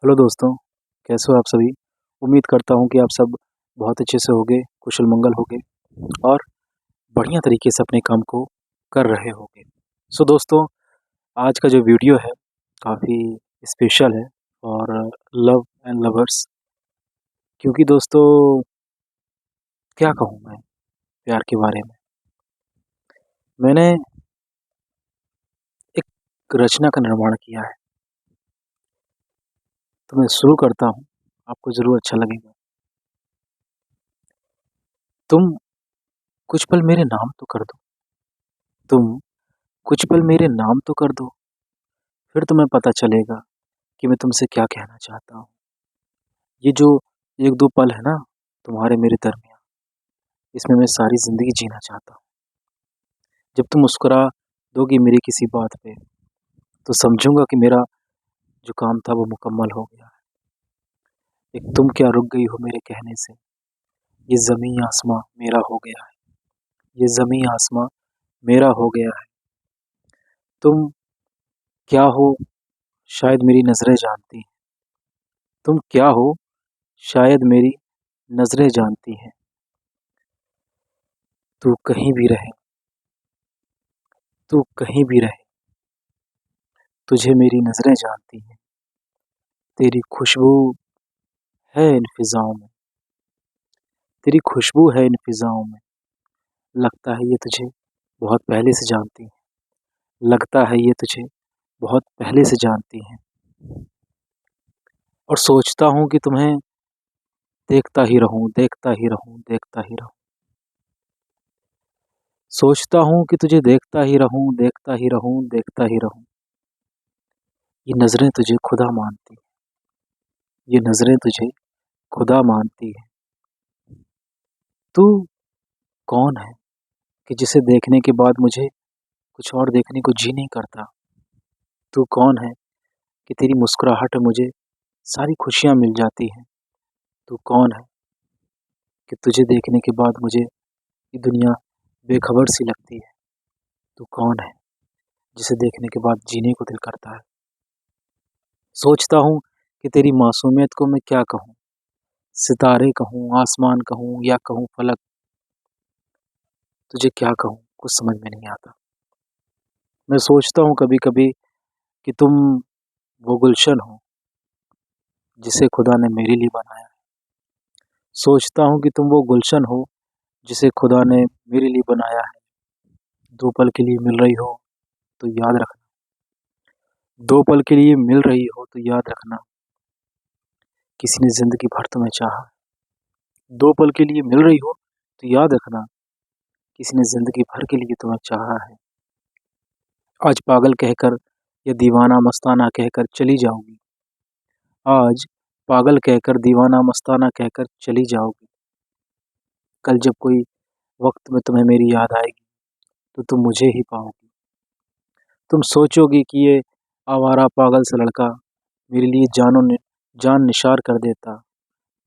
Hello दोस्तों, कैसे हो आप सभी? उम्मीद करता हूँ कि आप सब बहुत अच्छे से होंगे, कुशल मंगल होंगे और बढ़िया तरीके से अपने काम को कर रहे होंगे। सो दोस्तों, आज का जो वीडियो है काफ़ी स्पेशल है और लव एंड लवर्स, क्योंकि दोस्तों क्या कहूँ मैं प्यार के बारे में। मैंने एक रचना का निर्माण किया है, तो मैं शुरू करता हूँ, आपको ज़रूर अच्छा लगेगा। तुम कुछ पल मेरे नाम तो कर दो, तुम कुछ पल मेरे नाम तो कर दो, फिर तुम्हें पता चलेगा कि मैं तुमसे क्या कहना चाहता हूँ। ये जो 1-2 पल है ना तुम्हारे मेरे दरमियाँ, इसमें मैं सारी ज़िंदगी जीना चाहता हूँ। जब तुम मुस्कुरा दोगी मेरी किसी बात पे, तो समझूँगा कि मेरा जो काम था वो मुकम्मल हो गया है। एक तुम क्या रुक गई हो मेरे कहने से, ये ज़मीं आसमां मेरा हो गया है, ये ज़मीं आसमां मेरा हो गया है। तुम क्या हो शायद मेरी नज़रें जानती हैं, तुम क्या हो शायद मेरी नज़रें जानती हैं। तू कहीं भी रहे, तू कहीं भी रहे, तुझे मेरी नज़रें जानती हैं। तेरी खुशबू है इन फ़िज़ाओं में, तेरी खुशबू है इन फ़िज़ाओं में, लगता है ये तुझे बहुत पहले से जानती हैं, लगता है ये तुझे बहुत पहले से जानती हैं। और सोचता हूँ कि तुम्हें देखता ही रहूँ, देखता ही रहूँ, देखता ही रहूँ। सोचता हूँ कि तुझे देखता ही रहूँ, देखता ही रहूँ, देखता ही रहूँ। ये नज़रें तुझे खुदा मानती हैं, ये नज़रें तुझे खुदा मानती हैं। तू कौन है कि जिसे देखने के बाद मुझे कुछ और देखने को जी नहीं करता? तू कौन है कि तेरी मुस्कुराहट में मुझे सारी खुशियाँ मिल जाती हैं? तू कौन है कि तुझे देखने के बाद मुझे ये दुनिया बेखबर सी लगती है? तू कौन है जिसे देखने के बाद जीने को दिल करता है? सोचता हूँ कि तेरी मासूमियत को मैं क्या कहूँ, सितारे कहूँ, आसमान कहूँ या कहूँ फलक, तुझे क्या कहूँ कुछ समझ में नहीं आता। मैं सोचता हूँ कभी-कभी कि तुम वो गुलशन हो जिसे खुदा ने मेरे लिए बनाया है। सोचता हूँ कि तुम वो गुलशन हो जिसे खुदा ने मेरे लिए बनाया है। 2 पल के लिए मिल रही हो तो याद रखना, 2 पल के लिए मिल रही हो तो याद रखना, किसी ने ज़िंदगी भर तुम्हें चाहा। 2 पल के लिए मिल रही हो तो याद रखना, किसी ने ज़िंदगी भर के लिए तुम्हें चाहा है। आज पागल कहकर या दीवाना मस्ताना कहकर चली जाओगी, आज पागल कहकर दीवाना मस्ताना कहकर चली जाओगी। कल जब कोई वक़्त में तुम्हें मेरी याद आएगी, तो तुम मुझे ही पाओगी। तुम सोचोगी कि ये आवारा पागल सा लड़का मेरे लिए जान निसार कर देता।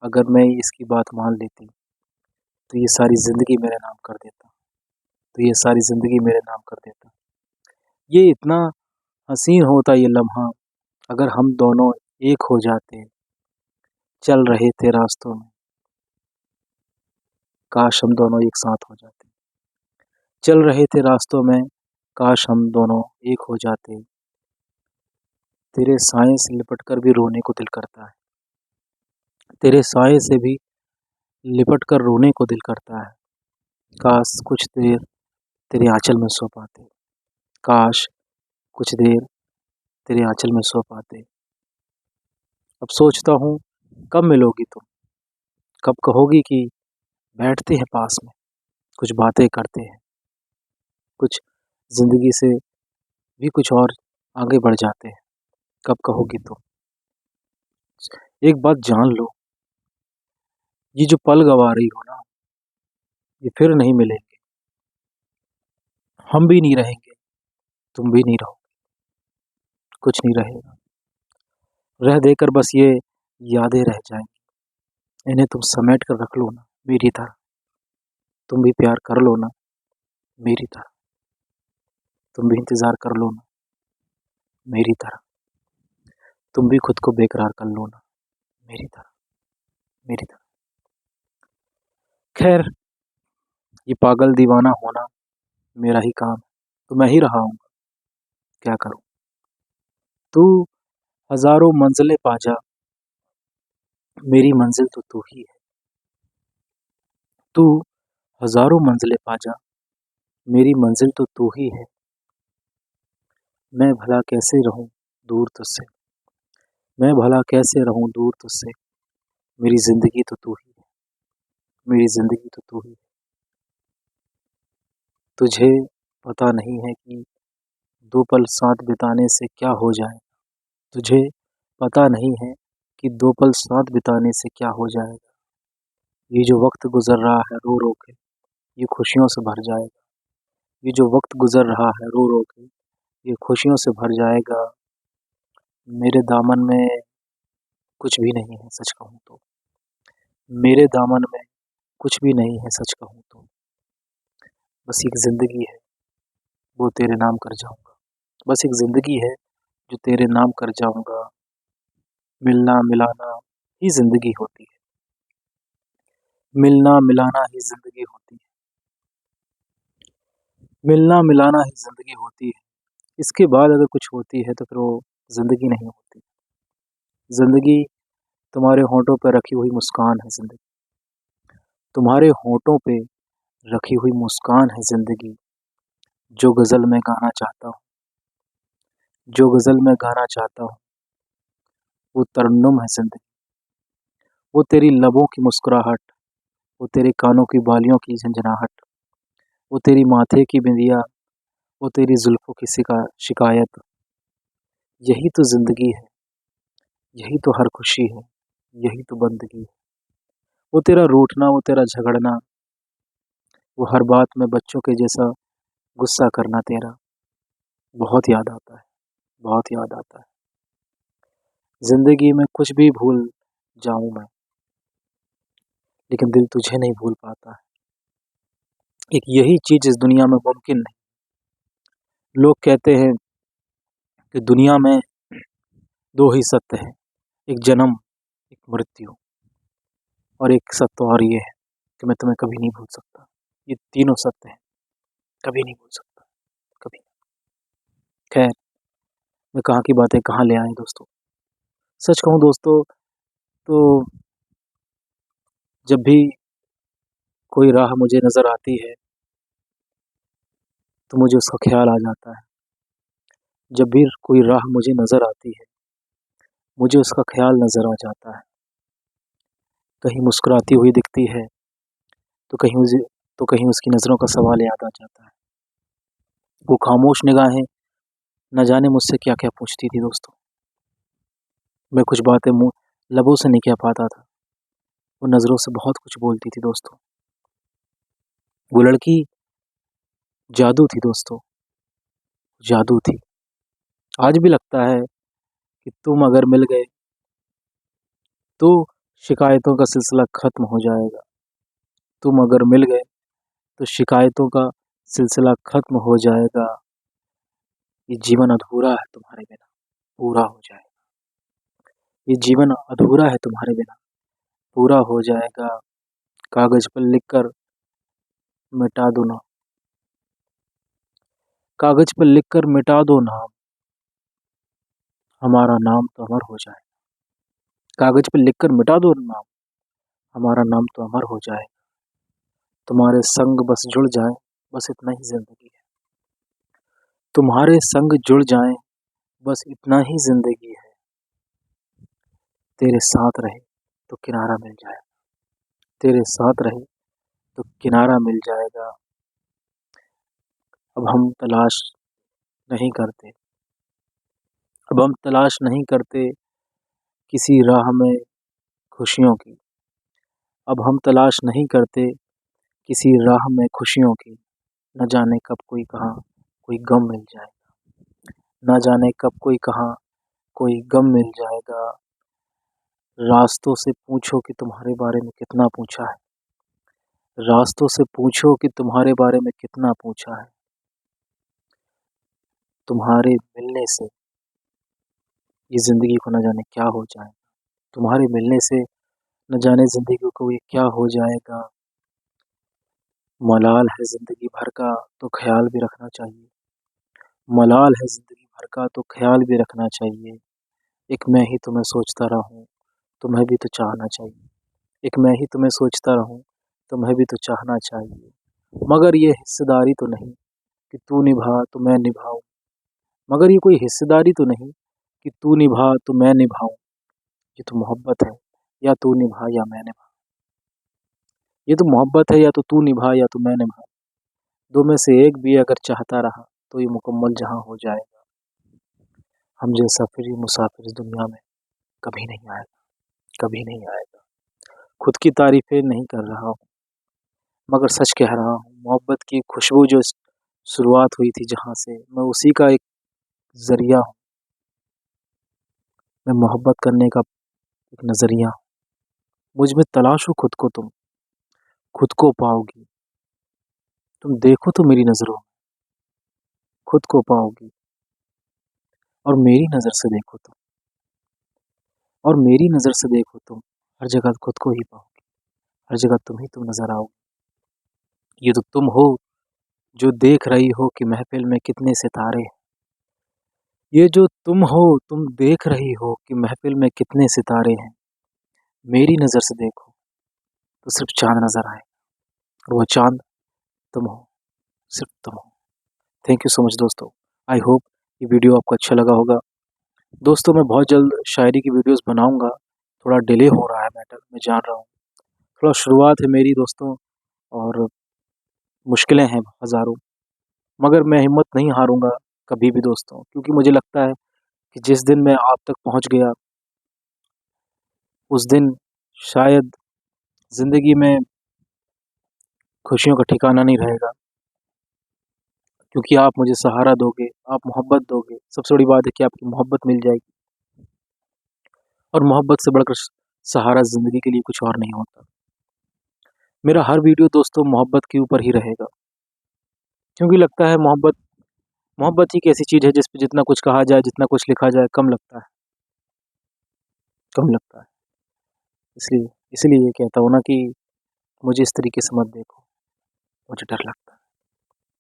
अगर मैं इसकी बात मान लेती, तो ये सारी ज़िंदगी मेरे नाम कर देता, तो ये सारी ज़िंदगी मेरे नाम कर देता। ये इतना हसीन होता ये लम्हा, अगर हम दोनों एक हो जाते, चल रहे थे रास्तों में, काश हम दोनों एक साथ हो जाते। चल रहे थे रास्तों में, काश हम दोनों एक हो जाते। तेरे साए से लिपट कर भी रोने को दिल करता है, तेरे साए से भी लिपट कर रोने को दिल करता है। काश कुछ देर तेरे आँचल में सो पाते, काश कुछ देर तेरे आँचल में सो पाते। अब सोचता हूँ कब मिलोगी तुम, कब कहोगी कि बैठते हैं पास में, कुछ बातें करते हैं, कुछ ज़िंदगी से भी कुछ और आगे बढ़ जाते हैं, कब कहोगी तुम। एक बात जान लो, ये जो पल गँवा रही हो ना, ये फिर नहीं मिलेंगे। हम भी नहीं रहेंगे, तुम भी नहीं रहोगे, कुछ नहीं रहेगा। रह देकर बस ये यादें रह जाएँगी, इन्हें तुम समेट कर रख लो ना मेरी तरह, तुम भी प्यार कर लो ना मेरी तरह, तुम भी इंतज़ार कर लो ना मेरी तरह। तुम भी खुद को बेकरार कर लो ना, मेरी तरह, मेरी तरह। खैर, ये पागल दीवाना होना मेरा ही काम है, तो मैं ही रहा हूँ, क्या करूँ। तू हज़ारों मंज़िलें पा जा, मेरी मंज़िल तो तू ही है। तू हज़ारों मंज़िलें पा जा, मेरी मंज़िल तो तू ही है। मैं भला कैसे रहूँ दूर तुझसे, मैं भला कैसे रहूँ दूर तुझसे, मेरी ज़िंदगी तो तू ही है, मेरी ज़िंदगी तो तू ही है। तुझे पता नहीं है कि 2 पल साथ बिताने से क्या हो जाए, तुझे पता नहीं है कि 2 पल साथ बिताने से क्या हो जाएगा। ये जो वक़्त गुज़र रहा है रो-रो के, ये खुशियों से भर जाएगा। ये जो वक़्त गुज़र रहा है रो-रो के, ये खुशियों से भर जाएगा। मेरे दामन में कुछ भी नहीं है सच कहूँ तो, मेरे दामन में कुछ भी नहीं है सच कहूँ तो। बस एक ज़िंदगी है, वो तेरे नाम कर जाऊँगा। बस एक ज़िंदगी है, जो तेरे नाम कर जाऊँगा। मिलना मिलाना ही ज़िंदगी होती है, मिलना मिलाना ही ज़िंदगी होती है, मिलना मिलाना ही ज़िंदगी होती है। इसके बाद अगर कुछ होती है तो फिर वो ज़िंदगी नहीं होती। ज़िंदगी तुम्हारे होंठों पे रखी हुई मुस्कान है ज़िंदगी, तुम्हारे होंठों पे रखी हुई मुस्कान है ज़िंदगी। जो गज़ल मैं गाना चाहता हूँ, जो गज़ल मैं गाना चाहता हूँ, वो तरन्नुम है ज़िंदगी। वो तेरी लबों की मुस्कुराहट, वो तेरे कानों की बालियों की झंझनाहट, वो तेरी माथे की बिंदिया, वो तेरी जुल्फ़ों की शिकायत। यही तो ज़िंदगी है, यही तो हर खुशी है, यही तो बंदगी है। वो तेरा रूठना, वो तेरा झगड़ना, वो हर बात में बच्चों के जैसा गुस्सा करना तेरा, बहुत याद आता है, बहुत याद आता है। ज़िंदगी में कुछ भी भूल जाऊँ मैं, लेकिन दिल तुझे नहीं भूल पाता है। एक यही चीज़ इस दुनिया में मुमकिन नहीं। लोग कहते हैं कि दुनिया में 2 ही सत्य हैं, एक जन्म, एक मृत्यु, और एक सत्य और ये है कि मैं तुम्हें कभी नहीं भूल सकता। ये तीनों सत्य हैं, कभी नहीं भूल सकता, कभी। खैर, मैं कहाँ की बातें कहाँ ले आए दोस्तों। सच कहूँ दोस्तों, तो जब भी कोई राह मुझे नज़र आती है, तो मुझे उसका ख़्याल आ जाता है। जब भी कोई राह मुझे नज़र आती है, मुझे उसका ख़्याल नज़र आ जाता है। कहीं मुस्कुराती हुई दिखती है, तो कहीं उसकी नज़रों का सवाल याद आ जाता है। वो खामोश निगाहें न जाने मुझसे क्या-क्या पूछती थी दोस्तों। मैं कुछ बातें मुँह लबों से नहीं कह पाता था, वो नज़रों से बहुत कुछ बोलती थी दोस्तों। वो लड़की जादू थी दोस्तों, जादू थी। आज भी लगता है कि तुम अगर मिल गए, तो शिकायतों का सिलसिला ख़त्म हो जाएगा। तुम अगर मिल गए, तो शिकायतों का सिलसिला ख़त्म हो जाएगा। ये जीवन अधूरा है तुम्हारे बिना, पूरा हो जाएगा। ये जीवन अधूरा है तुम्हारे बिना, पूरा हो जाएगा। कागज़ पर लिख कर मिटा दो ना, कागज़ पर लिख कर मिटा दो नाम, हमारा नाम तो अमर हो जाए। कागज़ पे लिख कर मिटा दो नाम, हमारा नाम तो अमर हो जाए। तुम्हारे संग बस जुड़ जाए, बस इतना ही ज़िंदगी है। तुम्हारे संग जुड़ जाएँ, बस इतना ही ज़िंदगी है। तेरे साथ रहे तो किनारा मिल जाए, तेरे साथ रहे तो किनारा मिल जाएगा। अब हम तलाश नहीं करते, अब हम तलाश नहीं करते किसी राह में खुशियों की। अब हम तलाश नहीं करते किसी राह में खुशियों की। न जाने कब कोई कहाँ कोई गम मिल जाए, न जाने कब कोई कहाँ कोई गम मिल जाएगा। रास्तों से पूछो कि तुम्हारे बारे में कितना पूछा है, रास्तों से पूछो कि तुम्हारे बारे में कितना पूछा है। तुम्हारे मिलने से ये ज़िंदगी को न जाने क्या हो जाए, तुम्हारे मिलने से न जाने ज़िंदगी को ये क्या हो जाएगा। मलाल है ज़िंदगी भर का तो ख़्याल भी रखना चाहिए, मलाल है ज़िंदगी भर का तो ख़्याल भी रखना चाहिए। एक मैं ही तुम्हें सोचता रहूँ, तुम्हें भी तो चाहना चाहिए। एक मैं ही तुम्हें सोचता रहूँ, तुम्हें भी तो चाहना चाहिए। मगर ये हिस्सेदारी तो नहीं कि तू निभा तो मैं निभाऊँ, मगर ये कोई हिस्सेदारी तो नहीं कि तू निभा तो मैं निभाऊँ। ये तो मोहब्बत है, या तू निभा या मैं निभाऊँ। ये तो मोहब्बत है, या तो तू निभा या तो मैं निभाऊँ। दो में से एक भी अगर चाहता रहा तो ये मुकम्मल जहाँ हो जाएगा। हम जैसा फिर ये मुसाफिर इस दुनिया में कभी नहीं आएगा, कभी नहीं आएगा। खुद की तारीफ़ें नहीं कर रहा हूँ, मगर सच कह रहा हूँ, मोहब्बत की खुशबू जो शुरुआत हुई थी जहाँ से, मैं उसी का एक ज़रिया हूँ। मैं मोहब्बत करने का एक नज़रिया हूँ। मुझ में तलाशो खुद को तुम, खुद को पाओगी। तुम देखो तो मेरी नज़रों में, खुद को पाओगी। और मेरी नज़र से देखो तुम, और मेरी नज़र से देखो तुम, हर जगह खुद को ही पाओगी, हर जगह तुम ही तुम नज़र आओगी। ये तो तुम हो जो देख रही हो कि महफ़िल में कितने सितारे हैं। ये जो तुम हो, तुम देख रही हो कि महफ़िल में कितने सितारे हैं। मेरी नज़र से देखो तो सिर्फ़ चाँद नज़र आए, और वो चाँद तुम हो, सिर्फ़ तुम हो। थैंक यू सो मच दोस्तों। आई होप ये वीडियो आपको अच्छा लगा होगा। दोस्तों मैं बहुत जल्द शायरी की वीडियोज़ बनाऊँगा। थोड़ा डिले हो रहा है मैटर, मैं जान रहा हूँ। थोड़ा शुरुआत है मेरी दोस्तों, और मुश्किलें हैं हज़ारों, मगर मैं हिम्मत नहीं हारूँगा कभी भी दोस्तों, क्योंकि मुझे लगता है कि जिस दिन मैं आप तक पहुँच गया, उस दिन शायद ज़िंदगी में खुशियों का ठिकाना नहीं रहेगा, क्योंकि आप मुझे सहारा दोगे, आप मोहब्बत दोगे। सबसे बड़ी बात है कि आपकी मोहब्बत मिल जाएगी, और मोहब्बत से बढ़कर सहारा ज़िंदगी के लिए कुछ और नहीं होता। मेरा हर वीडियो दोस्तों मोहब्बत के ऊपर ही रहेगा, क्योंकि लगता है मोहब्बत मोहब्बत ही एक ऐसी चीज़ है जिस पे जितना कुछ कहा जाए, जितना कुछ लिखा जाए, कम लगता है, कम लगता है। इसलिए इसीलिए ये कहता हूँ ना कि मुझे इस तरीके से मत देखो, मुझे डर लगता है।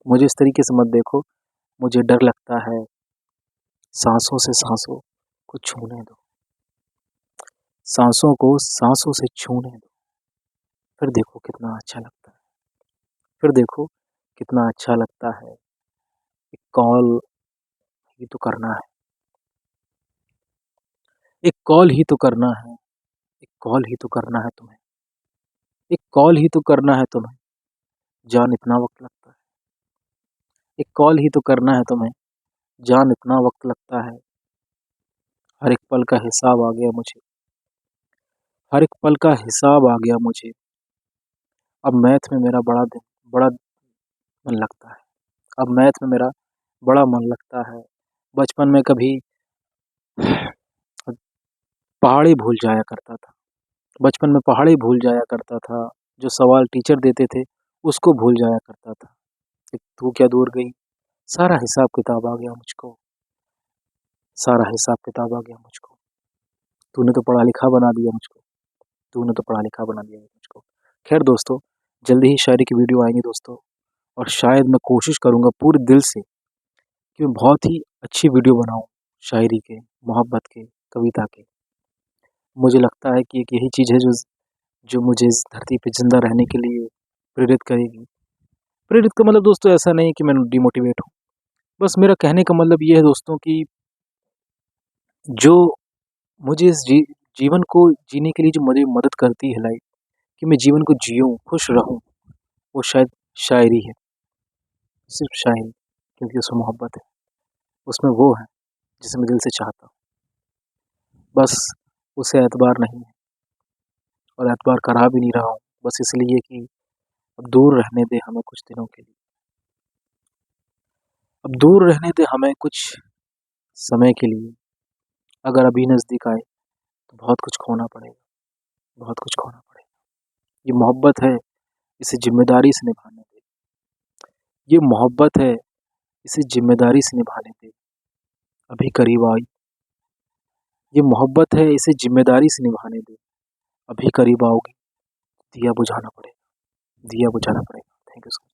मुझे इस तरीके से मत देखो, मुझे डर लगता है। साँसों से साँसों को छूने दो, साँसों को साँसों से छूने दो, फिर देखो कितना अच्छा लगता है, फिर देखो कितना अच्छा लगता है। एक कॉल ही तो करना है, एक कॉल ही तो करना है, एक कॉल ही तो करना है तुम्हें, एक कॉल ही तो करना है तुम्हें, जान इतना वक़्त लगता है। एक कॉल ही तो करना है तुम्हें, जान इतना वक़्त लगता है। हर एक पल का हिसाब आ गया मुझे, हर एक पल का हिसाब आ गया मुझे। अब मैथ में मेरा बड़ा मन लगता है। अब मैथ में मेरा बड़ा मन लगता है। बचपन में कभी पहाड़ी भूल जाया करता था। बचपन में पहाड़ी भूल जाया करता था। जो सवाल टीचर देते थे, उसको भूल जाया करता था। कि तू क्या दूर गई? सारा हिसाब किताब आ गया मुझको, सारा हिसाब किताब आ गया मुझको। तूने तो पढ़ा लिखा बना दिया मुझको, तूने तो पढ़ा लिखा बना दिया मुझको। खैर दोस्तों, जल्दी ही शायरी की वीडियो आएँगी दोस्तों, और शायद मैं कोशिश करूँगा पूरे दिल से कि मैं बहुत ही अच्छी वीडियो बनाऊँ शायरी के, मोहब्बत के, कविता के। मुझे लगता है कि एक यही चीज़ है जो मुझे इस धरती पे ज़िंदा रहने के लिए प्रेरित करेगी। प्रेरित का मतलब दोस्तों ऐसा नहीं है कि मैं डिमोटिवेट हूँ। बस मेरा कहने का मतलब ये है दोस्तों कि जो मुझे इस जीवन को जीने के लिए जो मुझे मदद करती है लाइफ़, कि मैं जीवन को जिऊँ, खुश रहूँ, वो शायद शायरी है। सिर्फ़ शायरी, क्योंकि उसमें मोहब्बत है। उसमें वो है जिसे मैं दिल से चाहता हूँ। बस उसे एतबार नहीं है, और एतबार करा भी नहीं रहा हूँ, बस इसलिए कि अब दूर रहने दे हमें कुछ दिनों के लिए। अब दूर रहने दे हमें कुछ समय के लिए। अगर अभी नज़दीक आए तो बहुत कुछ खोना पड़ेगा, बहुत कुछ खोना पड़ेगा। ये मोहब्बत है, इसे ज़िम्मेदारी से निभाने दे। ये मोहब्बत है, इसे ज़िम्मेदारी से निभाने दे। अभी करीब आई ये मोहब्बत है, इसे ज़िम्मेदारी से निभाने दो। अभी करीब आओगे, दिया बुझाना पड़ेगा, दिया बुझाना पड़ेगा। Thank you so much.